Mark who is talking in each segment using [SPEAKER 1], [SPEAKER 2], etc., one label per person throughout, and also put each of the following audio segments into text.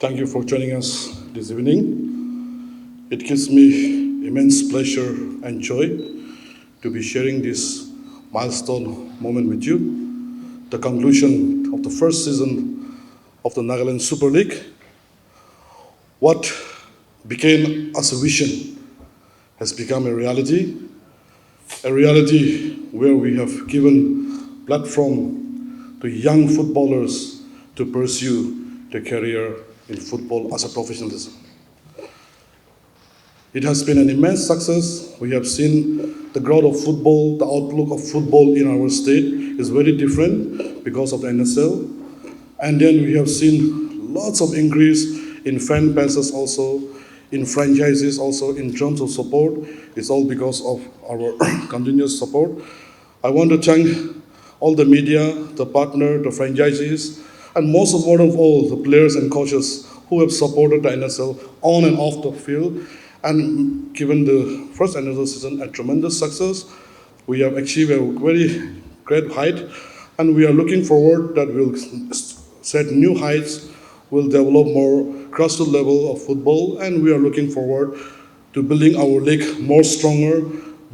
[SPEAKER 1] Thank you for joining us this evening. It gives me immense pleasure and joy to be sharing this milestone moment with you. The conclusion of the first season of the Nagaland Super League. What began as a vision has become a reality where we have given platform to young footballers to pursue their career in football as a professionalism. It has been an immense success. We have seen the growth of football, the outlook of football in our state is very different because of the NSL. And then we have seen lots of increase in fan bases also, in franchises also, in terms of support. It's all because of our continuous support. I want to thank all the media, the partner, the franchisees, and most important of all, the players and coaches who have supported the NSL on and off the field and given the first NSL season a tremendous success. We have achieved a very great height, and we are looking forward that we'll set new heights, we'll develop more grassroots level of football, and we are looking forward to building our league more stronger,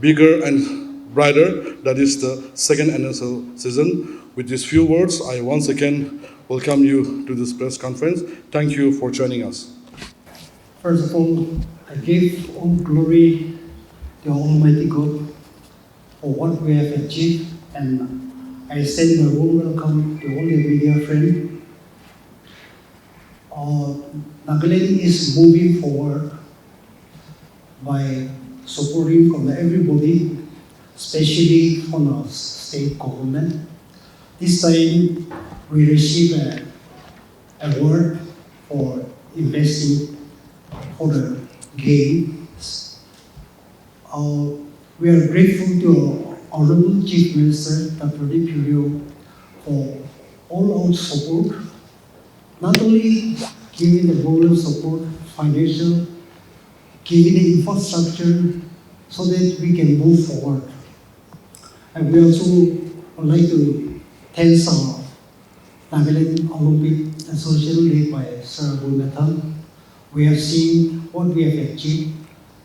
[SPEAKER 1] bigger, and brighter. That is the second NSL season. With these few words, I once again welcome you to this press conference. Thank you for joining us.
[SPEAKER 2] First of all, I give all glory to Almighty God for what we have achieved, and I send my warm welcome to all the media friends. Nagaland is moving forward by supporting from everybody, especially from our state government. This time, we received an award for investing for the games. We are grateful to our Honorable Chief Minister, Dr. Purio, for all our support, not only giving the moral support, financial, giving the infrastructure so that we can move forward. And we also would like to thank our Nagaland Olympic Association led by Sir Bunathan. We have seen what we have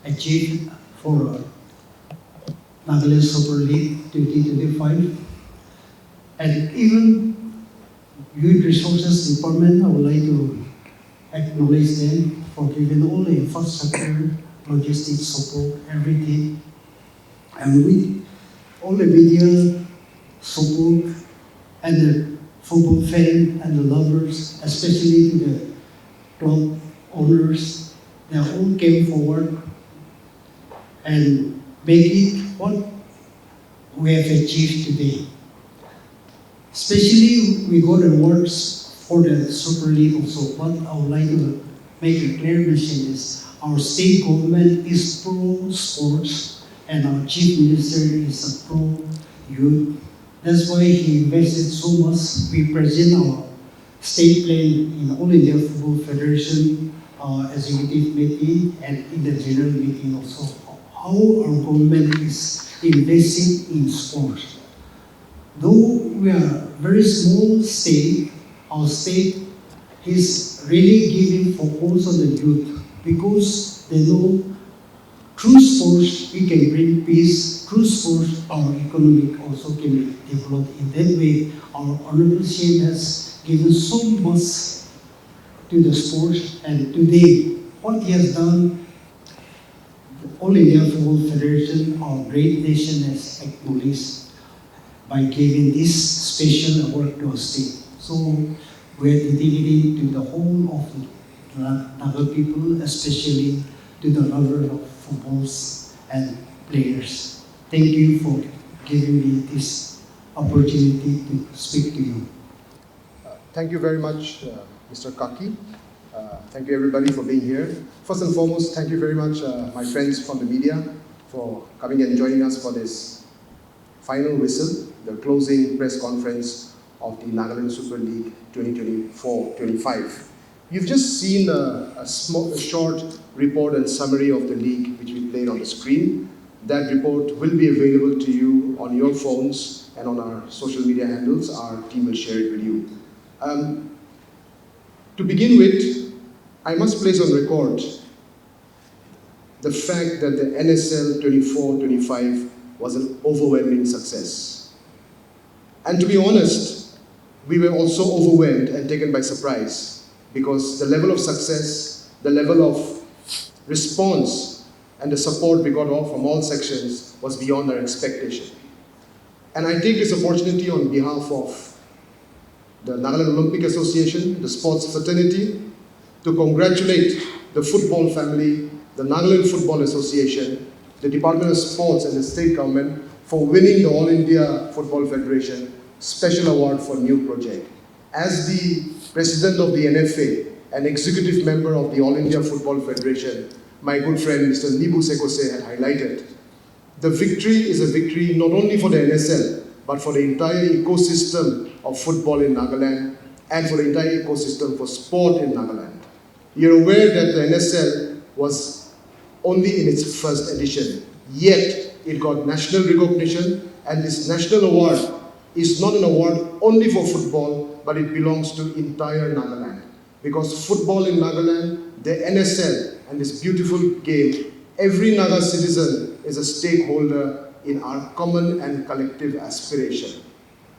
[SPEAKER 2] achieved for Nagaland Super League 2025. And even Youth Resources Department, I would like to acknowledge them for giving all the infrastructure, logistics support, everything. And with all the media support and the football fan and the lovers, especially to the club owners, they all came forward and make it what we have achieved today. Especially, we got awards for the Super League also. What I would like to make a clear mention is our state government is pro sports and our chief minister is a pro youth. That's why he invested so much. We present our state plan in All India Football Federation executive meeting and in the general meeting also. How our government is investing in sports. Though we are a very small state, our state is really giving focus on the youth because they know through sports we can bring peace, through sports our economy also can be developed. In that way, our Honorable CM has given so much to the sports, and today what he has done, the All India Football Federation, our great nation has acknowledged by giving this special award to our state. So we are dedicated to the whole of the Naga people, especially to the lover of footballs and players. Thank you for giving me this opportunity to speak to you.
[SPEAKER 3] Thank you very much, Mr. Kaki. Thank you everybody for being here. First and foremost, thank you very much, my friends from the media, for coming and joining us for this final whistle, the closing press conference of the Nagaland Super League 2024-25. You've just seen a short report and summary of the league which we played on the screen. That report will be available to you on your phones and on our social media handles. Our team will share it with you. To begin with, I must place on record the fact that the NSL 24-25 was an overwhelming success. And to be honest, we were also overwhelmed and taken by surprise because the level of success, the level of response, and the support we got from all sections was beyond our expectation. And I take this opportunity on behalf of the Nagaland Olympic Association, the sports fraternity, to congratulate the football family, the Nagaland Football Association, the Department of Sports and the state government for winning the All India Football Federation Special Award for New Project. As the President of the NFA and Executive Member of the All India Football Federation, my good friend Mr. Nibu Sekose had highlighted, the victory is a victory not only for the NSL, but for the entire ecosystem of football in Nagaland and for the entire ecosystem for sport in Nagaland. You're aware that the NSL was only in its first edition, yet it got national recognition, and this national award is not an award only for football, but it belongs to entire Nagaland. Because football in Nagaland, the NSL, and this beautiful game, every Naga citizen is a stakeholder in our common and collective aspiration.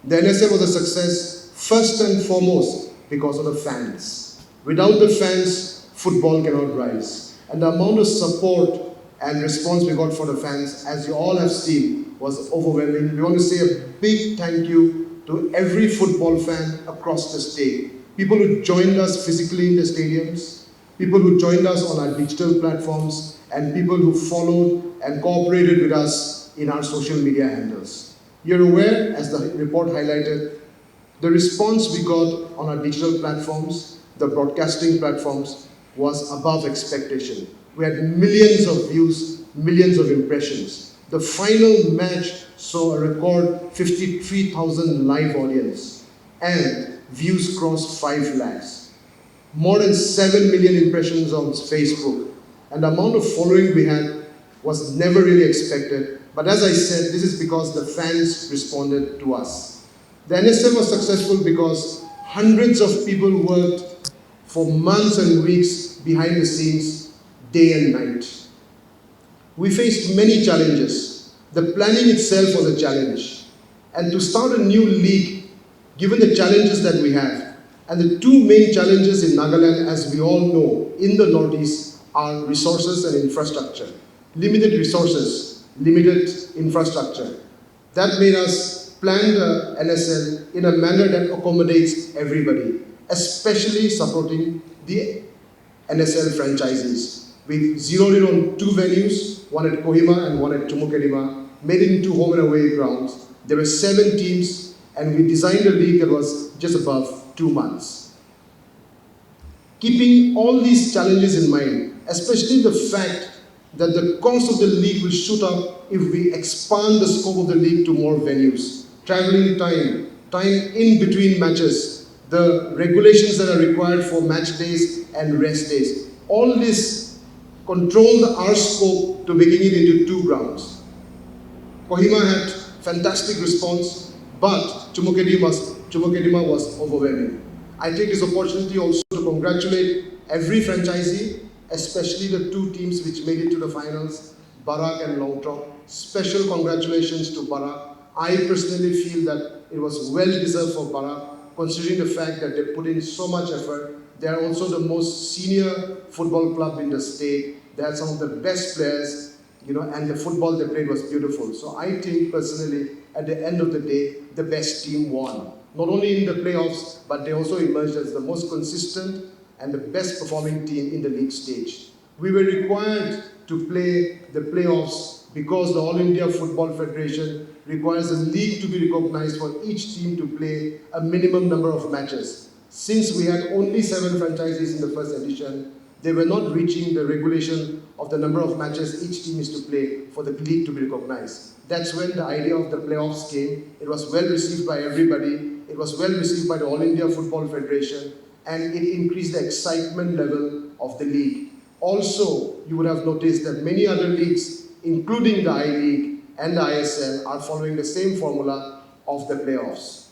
[SPEAKER 3] The NSL was a success first and foremost because of the fans. Without the fans, football cannot rise. And the amount of support and response we got for the fans, as you all have seen, was overwhelming. We want to say a big thank you to every football fan across the state. People who joined us physically in the stadiums, people who joined us on our digital platforms, and people who followed and cooperated with us in our social media handles. You're aware, as the report highlighted, the response we got on our digital platforms, the broadcasting platforms, was above expectation. We had millions of views, millions of impressions. The final match saw a record 53,000 live audience, and views crossed 5 lakhs. More than 7 million impressions on Facebook, and the amount of following we had was never really expected. But as I said, this is because the fans responded to us. The NSL was successful because hundreds of people worked for months and weeks behind the scenes, day and night. We faced many challenges. The planning itself was a challenge. And to start a new league, given the challenges that we have, and the two main challenges in Nagaland, as we all know, in the Northeast, are resources and infrastructure. Limited resources, limited infrastructure. That made us plan the NSL in a manner that accommodates everybody, especially supporting the NSL franchisees. We zeroed in on 2 venues, one at Kohima and one at Chumoukedima, made it into home and away grounds. There were 7 teams, and we designed a league that was just above 2 months. Keeping all these challenges in mind, especially the fact that the cost of the league will shoot up if we expand the scope of the league to more venues, traveling time, time in between matches, the regulations that are required for match days and rest days. All this controlled our scope to making it into 2 grounds. Kohima had fantastic response, but Chumoukedima was overwhelming. I take this opportunity also to congratulate every franchisee, especially the 2 teams which made it to the finals, Barak and Longtop. Special congratulations to Barak. I personally feel that it was well deserved for Barak, considering the fact that they put in so much effort. They are also the most senior football club in the state. They had some of the best players, and the football they played was beautiful. So I think personally, at the end of the day, the best team won. Not only in the playoffs, but they also emerged as the most consistent and the best performing team in the league stage. We were required to play the playoffs because the All India Football Federation requires the league to be recognized for each team to play a minimum number of matches. Since we had only 7 franchisees in the first edition, they were not reaching the regulation of the number of matches each team is to play for the league to be recognized. That's when the idea of the playoffs came. It was well received by everybody. It was well received by the All India Football Federation, and it increased the excitement level of the league. Also, you would have noticed that many other leagues, including the I-League and the ISL, are following the same formula of the playoffs.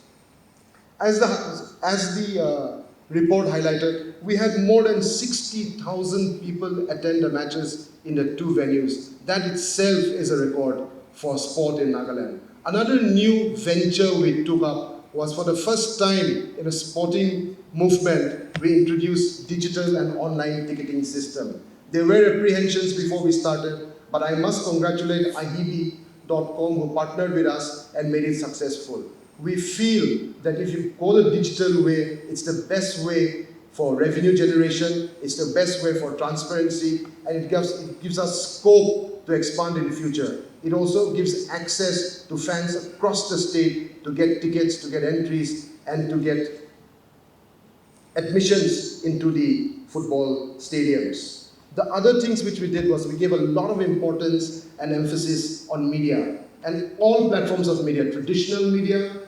[SPEAKER 3] As the report highlighted, we had more than 60,000 people attend the matches in the two venues. That itself is a record for sport in Nagaland. Another new venture we took up was for the first time in a sporting movement, we introduced digital and online ticketing system. There were apprehensions before we started, but I must congratulate IBB.com who partnered with us and made it successful. We feel that if you go the digital way, it's the best way for revenue generation, it's the best way for transparency, and it gives us scope to expand in the future. It also gives access to fans across the state to get tickets, to get entries, and to get admissions into the football stadiums. The other things which we did was we gave a lot of importance and emphasis on media, and all platforms of media, traditional media,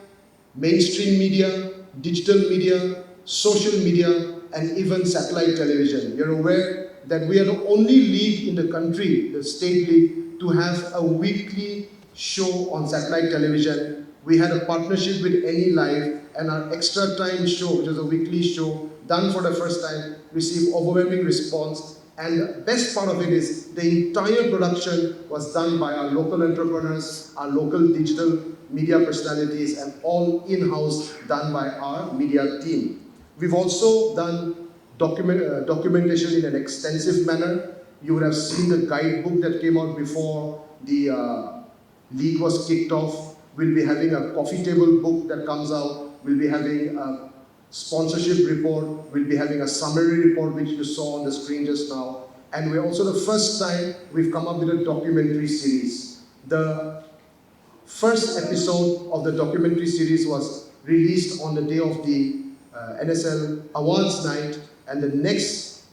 [SPEAKER 3] mainstream media, digital media, social media, and even satellite television. You're aware that we are the only league in the country, the state league, to have a weekly show on satellite television. We had a partnership with Any Live, and our Extra Time show, which is a weekly show, done for the first time, received overwhelming response. And the best part of it is the entire production was done by our local entrepreneurs, our local digital media personalities, and all in-house done by our media team. We've also done documentation in an extensive manner. You would have seen the guidebook that came out before the league was kicked off. We'll be having a coffee table book that comes out. We'll be having a sponsorship report. We'll be having a summary report, which you saw on the screen just now. And we're also the first time we've come up with a documentary series. The first episode of the documentary series was released on the day of the NSL Awards night, and the next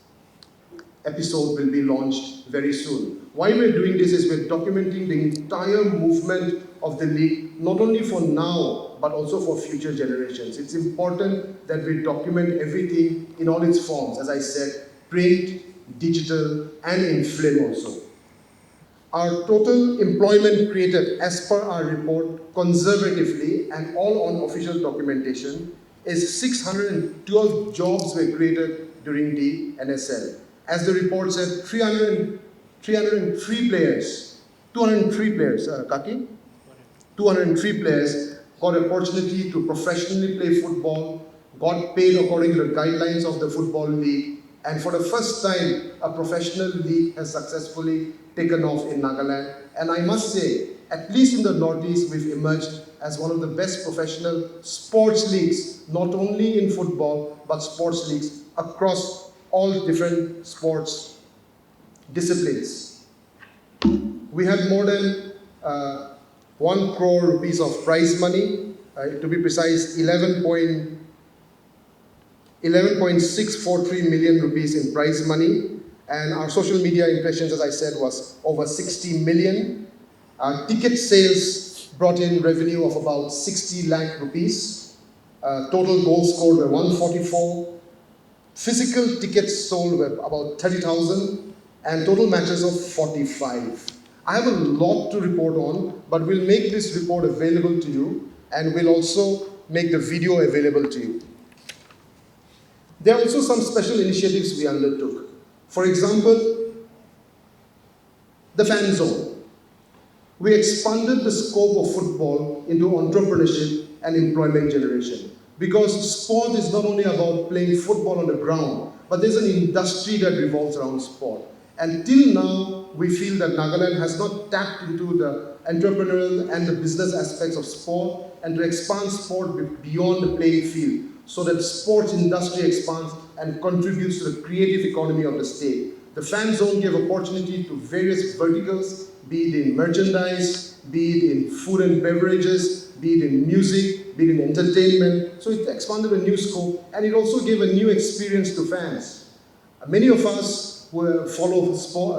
[SPEAKER 3] episode will be launched very soon. Why we're doing this is we're documenting the entire movement of the league, not only for now, but also for future generations. It's important that we document everything in all its forms, as I said, print, digital, and in film also. Our total employment created, as per our report, conservatively and all on official documentation, is 612 jobs were created during the NSL. As the report said, 203 players, Kaki? 203 players got an opportunity to professionally play football, got paid according to the guidelines of the Football League, and for the first time, a professional league has successfully taken off in Nagaland. And I must say, at least in the Northeast, we've emerged as one of the best professional sports leagues, not only in football, but sports leagues across all different sports disciplines. We had more than 1 crore rupees of prize money, to be precise, 11.643 million rupees in prize money. And our social media impressions, as I said, was over 60 million. Our ticket sales brought in revenue of about 60 lakh rupees. Total goals scored were 144. Physical tickets sold were about 30,000, and total matches of 45. I have a lot to report on, but we'll make this report available to you, and we'll also make the video available to you. There are also some special initiatives we undertook. For example, the fan zone. We expanded the scope of football into entrepreneurship and employment generation. Because sport is not only about playing football on the ground, but there's an industry that revolves around sport. And till now, we feel that Nagaland has not tapped into the entrepreneurial and the business aspects of sport, and to expand sport beyond the playing field, so that sports industry expands and contributes to the creative economy of the state. The fan zone gave opportunity to various verticals, be it in merchandise, be it in food and beverages, be it in music, be it in entertainment. So it expanded a new scope, and it also gave a new experience to fans. Many of us who follow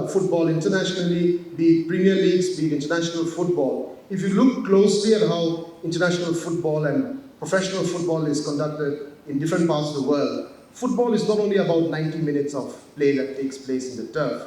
[SPEAKER 3] football internationally, be it Premier Leagues, be it international football. If you look closely at how international football and professional football is conducted in different parts of the world, football is not only about 90 minutes of play that takes place in the turf.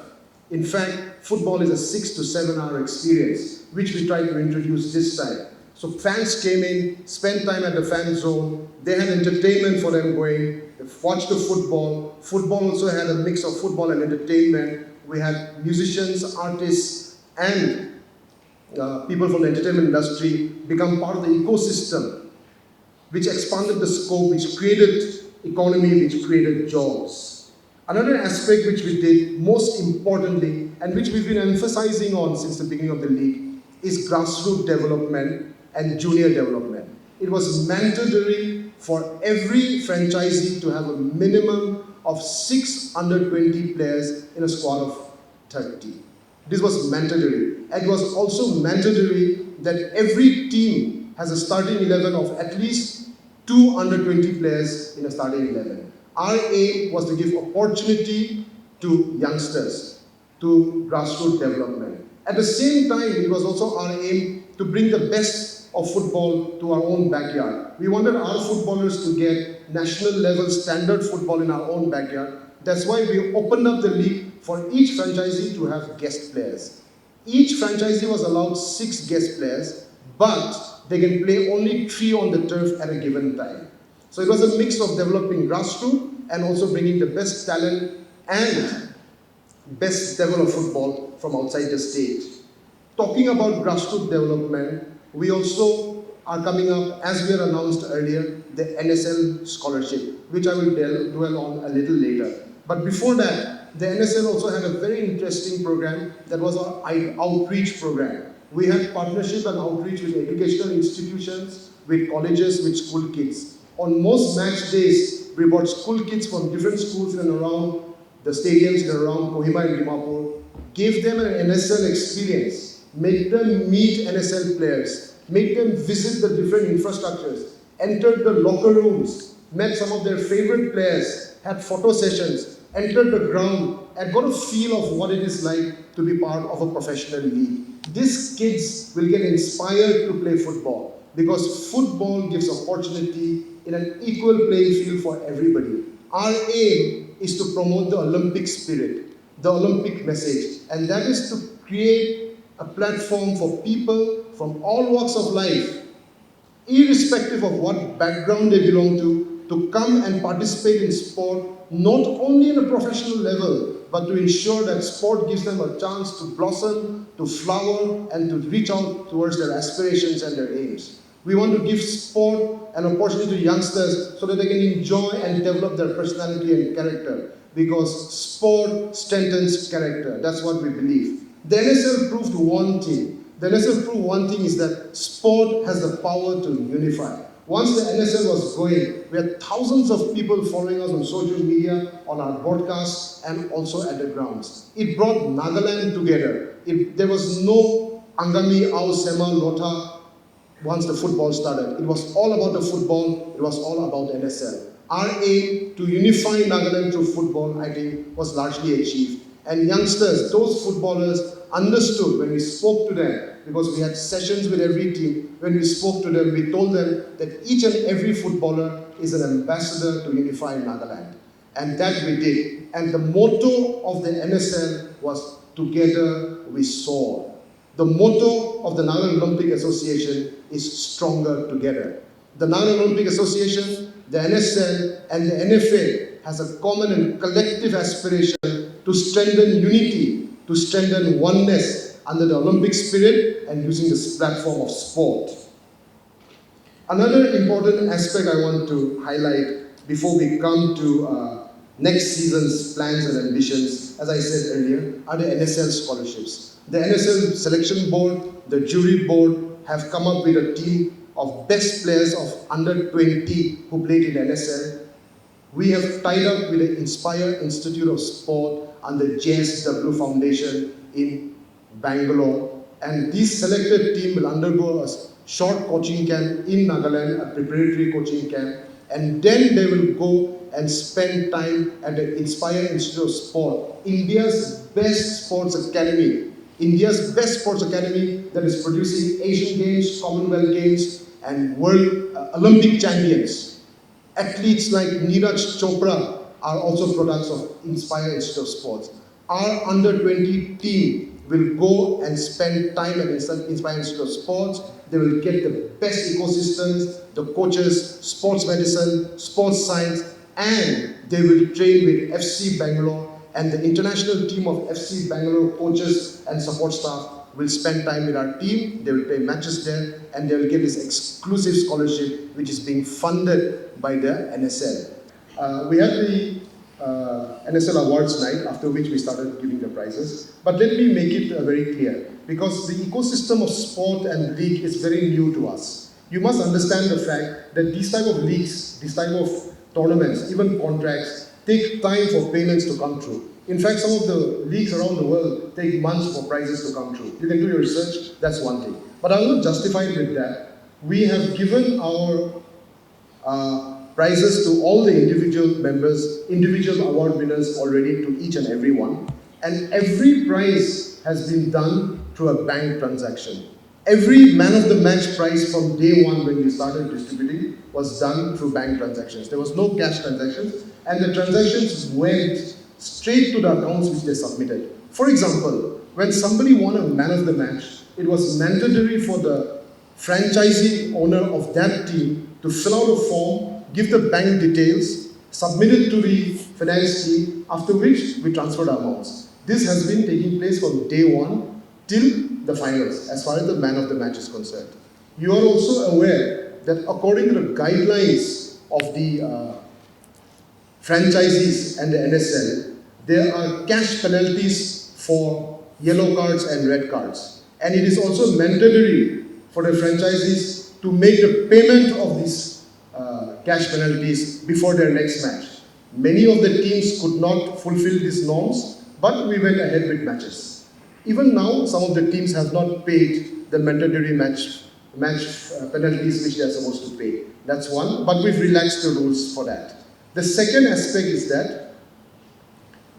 [SPEAKER 3] In fact, football is a 6 to 7 hour experience, which we try to introduce this time. So fans came in, spent time at the fan zone, they had entertainment for them going, they watched the football. Football also had a mix of football and entertainment. We had musicians, artists, and people from the entertainment industry become part of the ecosystem, which expanded the scope, which created economy, which created jobs. Another aspect which we did, most importantly, and which we've been emphasizing on since the beginning of the league, is grassroots development and junior development. It was mandatory for every franchisee to have a minimum of 6 under 20 players in a squad of 30. This was mandatory. And it was also mandatory that every team has a starting 11 of at least 2 under 20 players in a starting 11. Our aim was to give opportunity to youngsters, to grassroots development. At the same time, it was also our aim to bring the best of football to our own backyard. We wanted our footballers to get national level standard football in our own backyard. That's why we opened up the league for each franchisee to have guest players. Each franchisee was allowed 6 guest players, but they can play only 3 on the turf at a given time. So it was a mix of developing grassroots and also bringing the best talent and best level of football from outside the state. Talking about grassroots development, we also are coming up, as we had announced earlier, the NSL scholarship, which I will dwell on a little later. But before that, the NSL also had a very interesting program that was our outreach program. We had partnership and outreach with educational institutions, with colleges, with school kids. On most match days, we brought school kids from different schools in and around the stadiums in and around Kohima and Dimapur, gave them an NSL experience, made them meet NSL players, made them visit the different infrastructures, entered the locker rooms, met some of their favorite players, had photo sessions, entered the ground, and got a feel of what it is like to be part of a professional league. These kids will get inspired to play football because football gives opportunity in an equal playing field for everybody. Our aim is to promote the Olympic spirit, the Olympic message, and that is to create a platform for people from all walks of life, irrespective of what background they belong to come and participate in sport, not only in a professional level, but to ensure that sport gives them a chance to blossom, to flower, and to reach out towards their aspirations and their aims. We want to give sport an opportunity to youngsters so that they can enjoy and develop their personality and character, because sport strengthens character. That's what we believe. The NSL proved one thing. The NSL proved one thing is that sport has the power to unify. Once the NSL was going, we had thousands of people following us on social media, on our broadcasts, and also at the grounds. It brought Nagaland together. There was no Angami, Ao, Sema, Lota once the football started. It was all about the football. It was all about the NSL. Our aim to unify Nagaland through football, I think, was largely achieved. And youngsters, those footballers, understood when we spoke to them, because we had sessions with every team. When we spoke to them, we told them that each and every footballer is an ambassador to unify Nagaland. And that we did. And the motto of the NSL was, "Together we soar." The motto of the Nagaland Olympic Association is "Stronger Together." The Nagaland Olympic Association, the NSL, and the NFA has a common and collective aspiration to strengthen unity, to strengthen oneness under the Olympic spirit and using this platform of sport. Another important aspect I want to highlight before we come to next season's plans and ambitions, as I said earlier, are the NSL scholarships. The NSL selection board, the jury board have come up with a team of best players of under 20 who played in NSL. We have tied up with the Inspire Institute of Sport and the JSW Foundation in Bangalore, and this selected team will undergo a short coaching camp in Nagaland, a preparatory coaching camp, and then they will go and spend time at the Inspire Institute of Sport, India's best sports academy. India's best sports academy that is producing Asian Games, Commonwealth Games, and World Olympic champions. Athletes like Neeraj Chopra are also products of Inspire Institute of Sports. Our under 20 team will go and spend time and Inspire Institute of Sports. They will get the best ecosystems, the coaches, sports medicine, sports science, and they will train with FC Bangalore, and the international team of FC Bangalore coaches and support staff will spend time with our team. They will play matches there, and they will get this exclusive scholarship which is being funded by the NSL. We had the NSL Awards night, after which we started giving the prizes. But let me make it very clear, because the ecosystem of sport and league is very new to us. You must understand the fact that these type of leagues, these type of tournaments, even contracts, take time for payments to come through. In fact, some of the leagues around the world take months for prizes to come through. You can do your research, that's one thing. But I'm not justified with that. We have given our prizes to all the individual members, individual award winners already, to each and every one. And every prize has been done through a bank transaction. Every man of the match prize from day one when we started distributing was done through bank transactions. There was no cash transactions, and the transactions went straight to the accounts which they submitted. For example, when somebody won a man of the match, it was mandatory for the franchisee owner of that team to fill out a form, give the bank details, submit it to the finance team, after which we transferred our amounts. This has been taking place from day one till the finals, as far as the man of the match is concerned. You are also aware that according to the guidelines of the franchisees and the NSL, there are cash penalties for yellow cards and red cards. And it is also mandatory for the franchisees to make the payment of these cash penalties before their next match. Many of the teams could not fulfill these norms, but we went ahead with matches. Even now, some of the teams have not paid the mandatory match penalties which they are supposed to pay. That's one, but we've relaxed the rules for that. The second aspect is that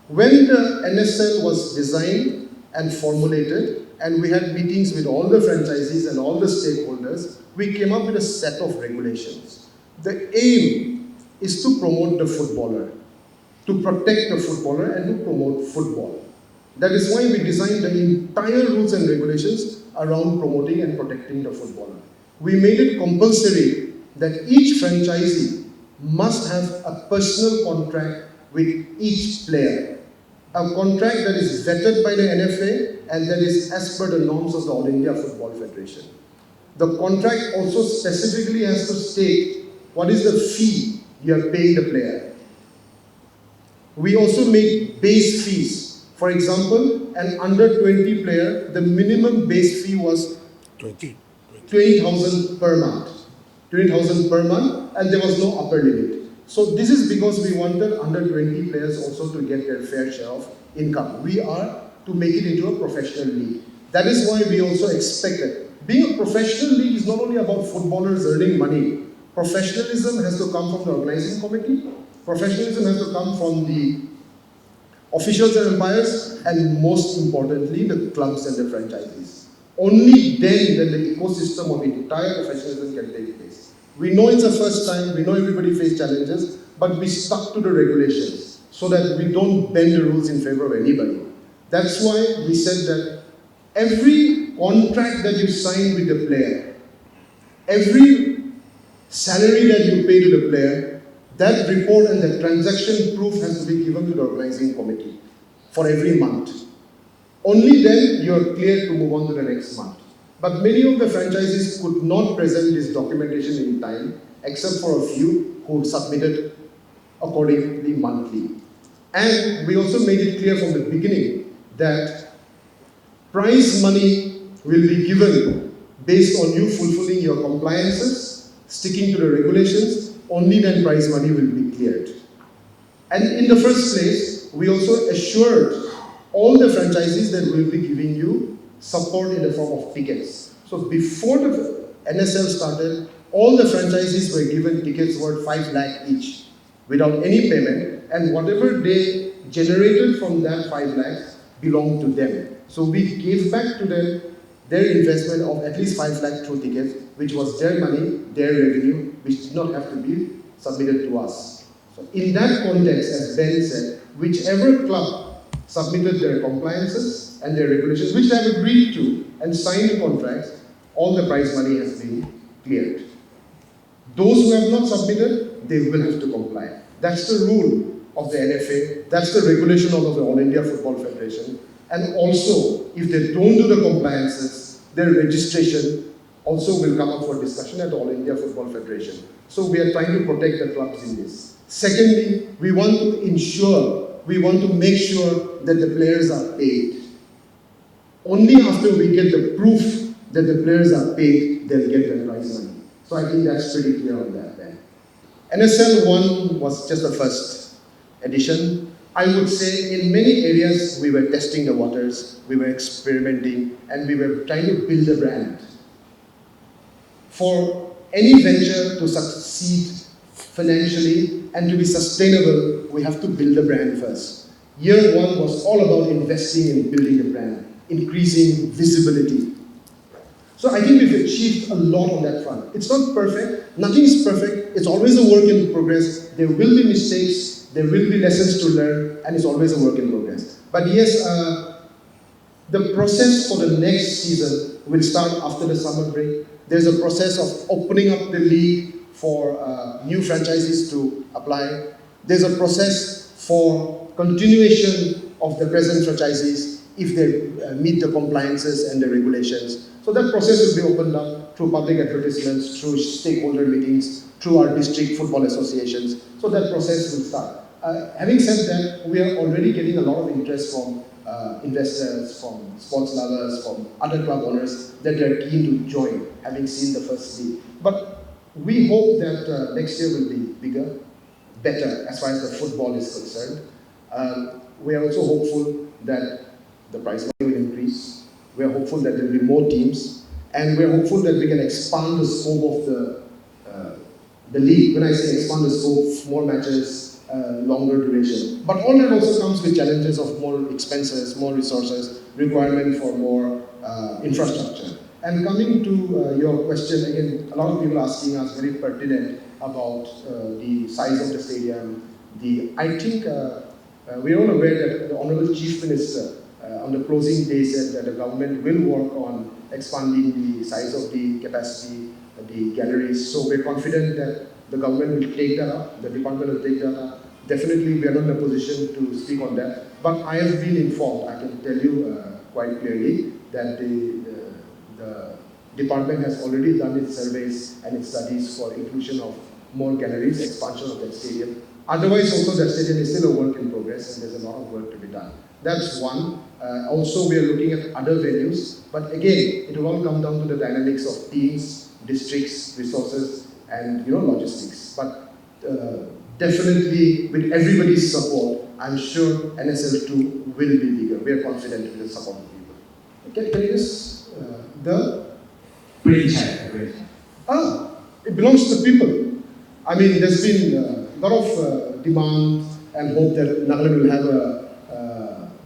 [SPEAKER 3] when the NSL was designed and formulated, and we had meetings with all the franchisees and all the stakeholders, we came up with a set of regulations. The aim is to promote the footballer, to protect the footballer, and to promote football. That is why we designed the entire rules and regulations around promoting and protecting the footballer. We made it compulsory that each franchisee must have a personal contract with each player. A contract that is vetted by the NFA and that is as per the norms of the All India Football Federation. The contract also specifically has to state what is the fee you are paying the player. We also make base fees. For example, an under 20 player, the minimum base fee was 20,000 per month. 20,000 per month, and there was no upper limit. So this is because we wanted under 20 players also to get their fair share of income. We are to make it into a professional league. That is why we also expected. Being a professional league is not only about footballers earning money. Professionalism has to come from the organizing committee. Professionalism has to come from the officials and umpires, and most importantly, the clubs and the franchisees. Only then the ecosystem of entire professionalism can take place. We know it's the first time, we know everybody faces challenges, but we stuck to the regulations so that we don't bend the rules in favor of anybody. That's why we said that every contract that you sign with the player, every salary that you pay to the player, that report and the transaction proof has to be given to the organizing committee for every month. Only then you are clear to move on to the next month. But many of the franchises could not present this documentation in time, except for a few who submitted accordingly monthly. And we also made it clear from the beginning that prize money will be given based on you fulfilling your compliances, sticking to the regulations. Only then prize money will be cleared. And in the first place, we also assured all the franchisees that we will be giving you support in the form of tickets. So before the NSL started, all the franchisees were given tickets worth 5 lakh each without any payment, and whatever they generated from that 5 lakhs belonged to them. So we gave back to them their investment of at least 5 lakh through tickets, which was their money, their revenue, which did not have to be submitted to us. So in that context, as Ben said, whichever club submitted their compliances and their regulations, which they have agreed to and signed contracts, all the prize money has been cleared. Those who have not submitted, they will have to comply. That's the rule of the NFA, that's the regulation of the All India Football Federation. And also, if they don't do the compliances, their registration also will come up for discussion at the All India Football Federation. So we are trying to protect the clubs in this. Secondly, we want to make sure that the players are paid. Only after we get the proof that the players are paid, they'll get the prize money. So I think that's pretty clear on that then. NSL 1 was just the first edition. I would say in many areas we were testing the waters, we were experimenting, and we were trying to build a brand. For any venture to succeed financially and to be sustainable, we have to build a brand first. Year 1 was all about investing in building a brand, increasing visibility. So I think we've achieved a lot on that front. It's not perfect, nothing is perfect, it's always a work in progress. There will be mistakes, there will be lessons to learn, and it's always a work in progress. But yes, the process for the next season will start after the summer break. There's a process of opening up the league for new franchises to apply. There's a process for continuation of the present franchises if they meet the compliances and the regulations. So that process will be opened up through public advertisements, through stakeholder meetings, through our district football associations. So that process will start. Having said that, we are already getting a lot of interest from investors, from sports lovers, from other club owners that they are keen to join, having seen the first league. But we hope that next year will be bigger, better as far as the football is concerned. We are also hopeful that the prize money will increase. We are hopeful that there will be more teams, and we are hopeful that we can expand the scope of the league. When I say expand the scope, more matches, longer duration. But all that also comes with challenges of more expenses, more resources, requirement for more infrastructure. And coming to your question, again, a lot of people asking us very pertinent about the size of the stadium. I think we're all aware that the Honorable Chief Minister on the closing day said that the government will work on expanding the size of the capacity, the galleries. So we're confident that the government will take that up, the department will take that up. Definitely we are not in a position to speak on that, but I have been informed, I can tell you quite clearly, that the department has already done its surveys and its studies for inclusion of more galleries, expansion of that stadium. Otherwise also that stadium is still a work in progress and there's a lot of work to be done. That's one. Also we are looking at other venues, but again, it will all come down to the dynamics of teams, districts, resources, and logistics. But definitely with everybody's support, I'm sure NSL2 will be bigger. We are confident with the support of people. Okay, can you just, it belongs to the people. I mean, there's been a lot of demand and hope that Nagaland will have a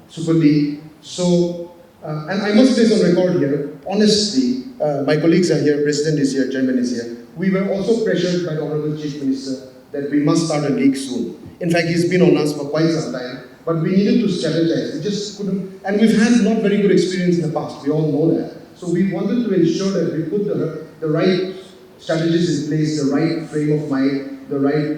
[SPEAKER 3] Super League. So, and I must place on record here, honestly, my colleagues are here, President is here, Chairman is here. We were also pressured by the Honorable Chief Minister that we must start a league soon. In fact, he's been on us for quite some time, but we needed to strategize. We just couldn't, and we've had not very good experience in the past, we all know that. So we wanted to ensure that we put the right strategies in place, the right frame of mind, the right,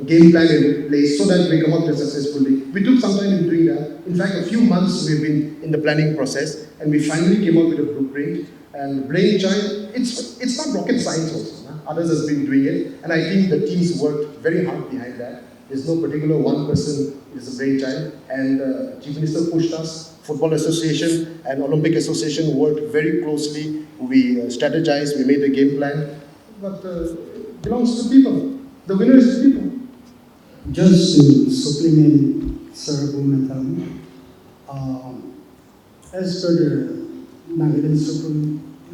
[SPEAKER 3] game plan in place so that we come up with successfully. We took some time in doing that. In fact, a few months we've been in the planning process and we finally came up with a blueprint. And brainchild, it's not rocket science also. Others have been doing it. And I think the teams worked very hard behind that. There's no particular one person is the brainchild. And Chief Minister pushed us. Football Association and Olympic Association worked very closely. We strategized, we made a game plan. But it belongs to the people. The winner is the people.
[SPEAKER 2] Just to supplement Sir Bumatam, as per the Nagaland Super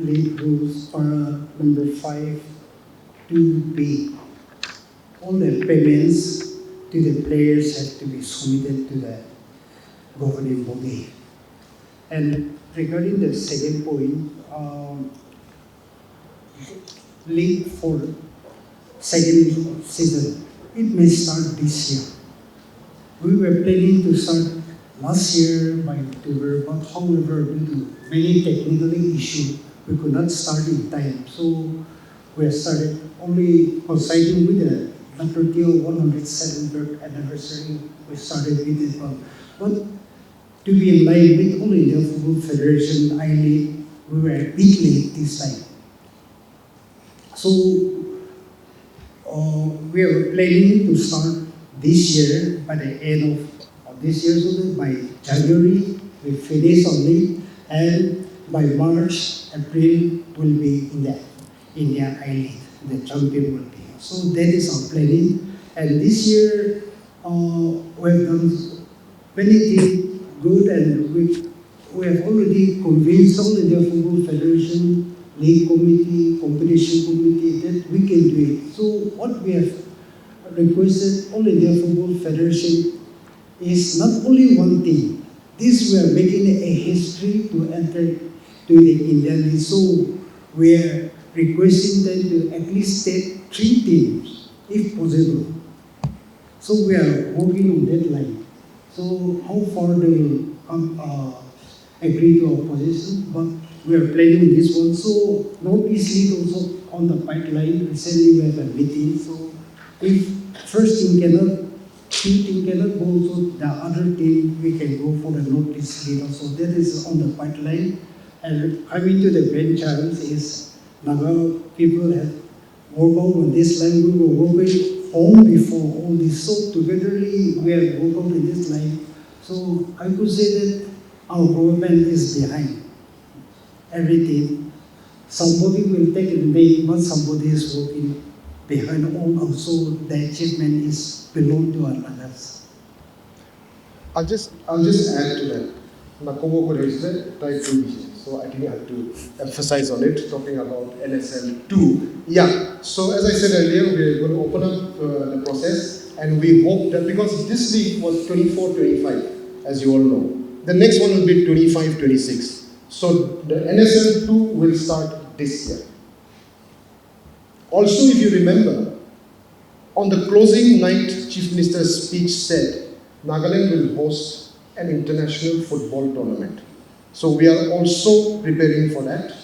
[SPEAKER 2] League rules, para number 5, to pay. All the payments to the players have to be submitted to the governing body. And regarding the second point, league for second season, it may start this year. We were planning to start last year by October, but however, due to many technical issues, we could not start in time. So we started only coinciding with the WTO 107th anniversary. We started with it, but to be in line with All India Football Federation I-League, we were a bit late this time. So we are planning to start this year by the end of this year, so by January we finish only, and by March, April will be in the India I-League, the champion will be. So that is our planning, and this year we have done many things good, and we have already convinced All India Football Federation, League Committee, Competition Committee that we can do it. So what we have requested All India Football Federation is not only one thing. This we are making a history to enter to the Indian League. So we are requesting them to at least take 3 teams, if possible. So we are working on that line. So how far they will agree to our position, but we are planning this one. So Northeast League also on the pipeline. Recently we have a meeting. So if first team cannot, two team cannot go, so the other team we can go for the Northeast League also. That is on the pipeline. And coming to the grand challenge is Naga people have worked out on this line. We were working on before all this. So togetherly we have worked out in this line. So I could say that our government is behind everything. Somebody will take the name, but somebody is working behind all. Also, the achievement is belong to others.
[SPEAKER 3] I'll just add to that. Nakomo raised the type 2 vision. So I think I have to emphasize on it, talking about NSL 2. Yeah, so as I said earlier, we're going to open up the process, and we hope that because this league was 24-25, as you all know, the next one will be 25-26. So the NSL 2 will start this year. Also, if you remember, on the closing night, Chief Minister's speech said, Nagaland will host an international football tournament. So we are also preparing for that,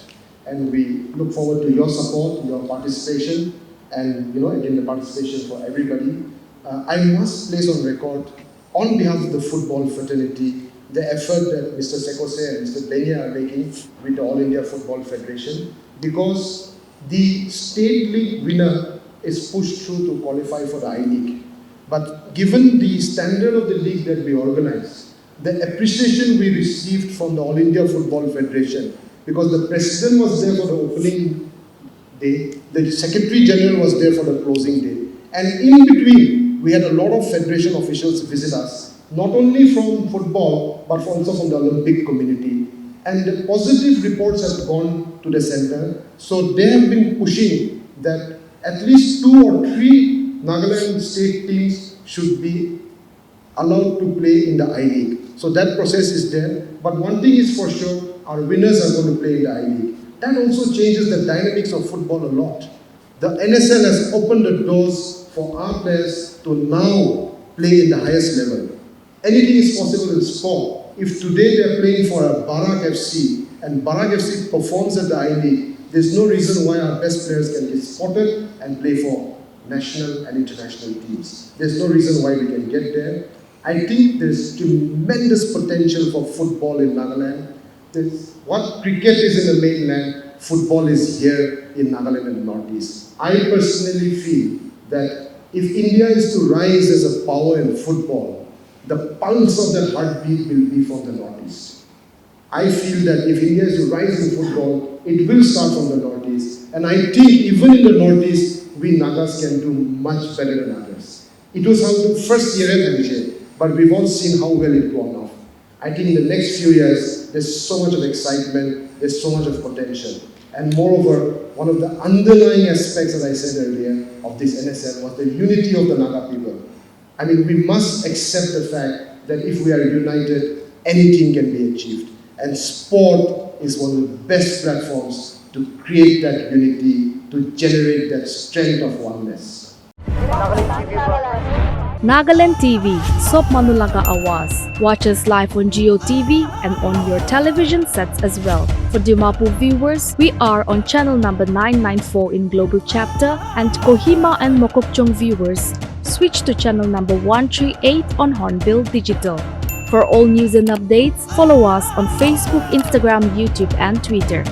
[SPEAKER 3] and we look forward to your support, your participation, and again the participation for everybody. I must place on record, on behalf of the football fraternity, the effort that Mr. Sekose and Mr. Benya are making with the All India Football Federation, because the state league winner is pushed through to qualify for the I-League. But given the standard of the league that we organize, the appreciation we received from the All India Football Federation, because the president was there for the opening day, the secretary general was there for the closing day, and in between we had a lot of federation officials visit us, not only from football but also from the Olympic community, and the positive reports have gone to the center. So they have been pushing that at least 2 or 3 Nagaland state teams should be allowed to play in the I-League. So that process is there. But one thing is for sure, our winners are going to play in the I-League. That also changes the dynamics of football a lot. The NSL has opened the doors for our players to now play in the highest level. Anything is possible in sport. If today they are playing for a Barak FC and Barak FC performs at the I-League, there's no reason why our best players can get spotted and play for national and international teams. There's no reason why we can get there. I think there's tremendous potential for football in Nagaland. What cricket is in the mainland, football is here in Nagaland and the Northeast. I personally feel that if India is to rise as a power in football, the pulse of that heartbeat will be from the Northeast. I feel that if India is to rise in football, it will start from the Northeast. And I think even in the Northeast, we Nagas can do much better than others. It was how the first year at but we've all seen how well it gone off. I think in the next few years, there's so much of excitement, there's so much of potential. And moreover, one of the underlying aspects, as I said earlier, of this NSL was the unity of the Naga people. I mean, we must accept the fact that if we are united, anything can be achieved. And sport is one of the best platforms to create that unity, to generate that strength of oneness.
[SPEAKER 4] Nagaland TV Nagaland TV, Sop Manulaga Awas. Watch us live on Geo TV and on your television sets as well. For Dimapu viewers, we are on channel number 994 in Global Chapter, and Kohima and Mokokchung viewers, switch to channel number 138 on Hornbill Digital. For all news and updates, follow us on Facebook, Instagram, YouTube, and Twitter.